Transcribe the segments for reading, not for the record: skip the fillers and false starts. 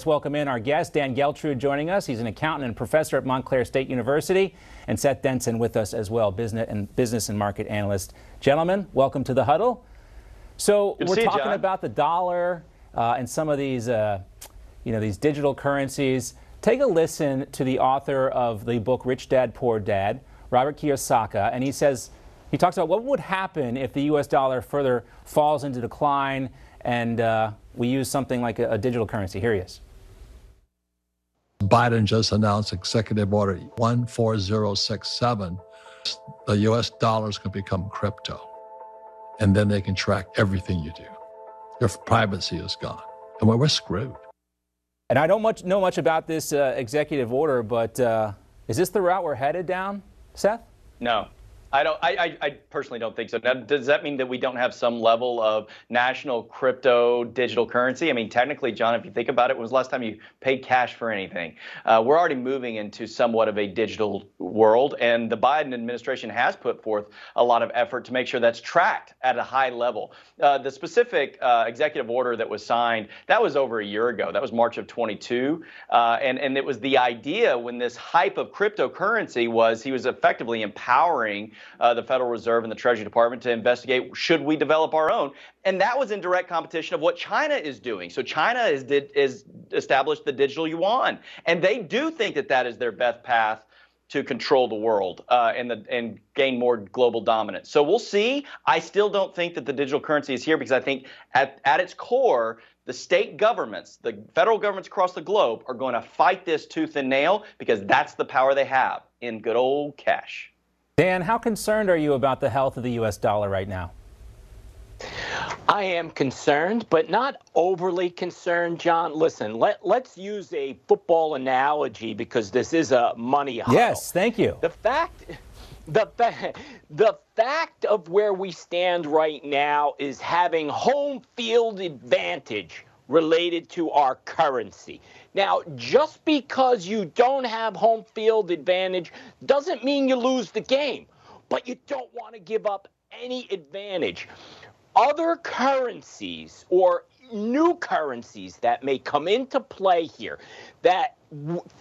Let's welcome in our guest, Dan Geltrude, joining us. He's an accountant and professor at Montclair State University, and Seth Denson with us as well, business and market analyst. Gentlemen, welcome to the huddle. So we're talking about the dollar and some of these, these digital currencies. Take a listen to the author of the book Rich Dad, Poor Dad, Robert Kiyosaki, and he talks about what would happen if the U.S. dollar further falls into decline and we use something like a digital currency. Here he is. Biden just announced Executive Order 14067. The U.S. dollars can become crypto, and then they can track everything you do. Your privacy is gone, and we're screwed. And I don't know much about this executive order, but is this the route we're headed down, Seth? No. I personally don't think so. Now, does that mean that we don't have some level of national crypto digital currency? I mean, technically, John, if you think about it, when was the last time you paid cash for anything? We're already moving into somewhat of a digital world, and the Biden administration has put forth a lot of effort to make sure that's tracked at a high level. The specific executive order that was signed, that was over a year ago. That was March of 22. And it was the idea when this hype of cryptocurrency was he was effectively empowering the Federal Reserve and the Treasury Department to investigate, should we develop our own? And that was in direct competition of what China is doing. So China is established the digital yuan, and they do think that that is their best path to control the world and gain more global dominance. So we'll see. I still don't think that the digital currency is here because I think at its core, the state governments, the federal governments across the globe are going to fight this tooth and nail because that's the power they have in good old cash. Dan, how concerned are you about the health of the U.S. dollar right now? I am concerned, but not overly concerned, John. Listen, let's use a football analogy because this is a money huddle. Yes, thank you. The fact of where we stand right now is having home field advantage related to our currency. Now, just because you don't have home field advantage doesn't mean you lose the game, but you don't want to give up any advantage. Other currencies or new currencies that may come into play here that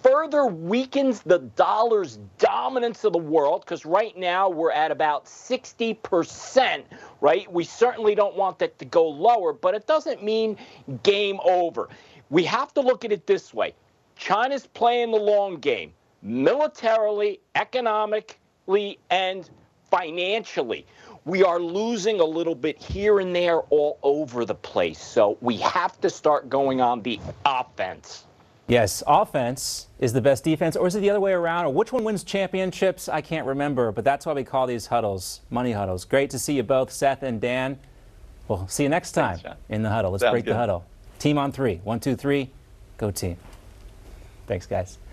further weakens the dollar's dominance of the world, because right now we're at about 60%, right? We certainly don't want that to go lower, but it doesn't mean game over. We have to look at it this way. China's playing the long game, militarily, economically, and financially. We are losing a little bit here and there all over the place. So we have to start going on the offense. Yes, offense is the best defense, or is it the other way around? Or which one wins championships? I can't remember, but that's why we call these huddles money huddles. Great to see you both, Seth and Dan. We'll see you next time in the huddle. Let's break the huddle. Team on three. 1, 2, 3. Go team. Thanks, guys.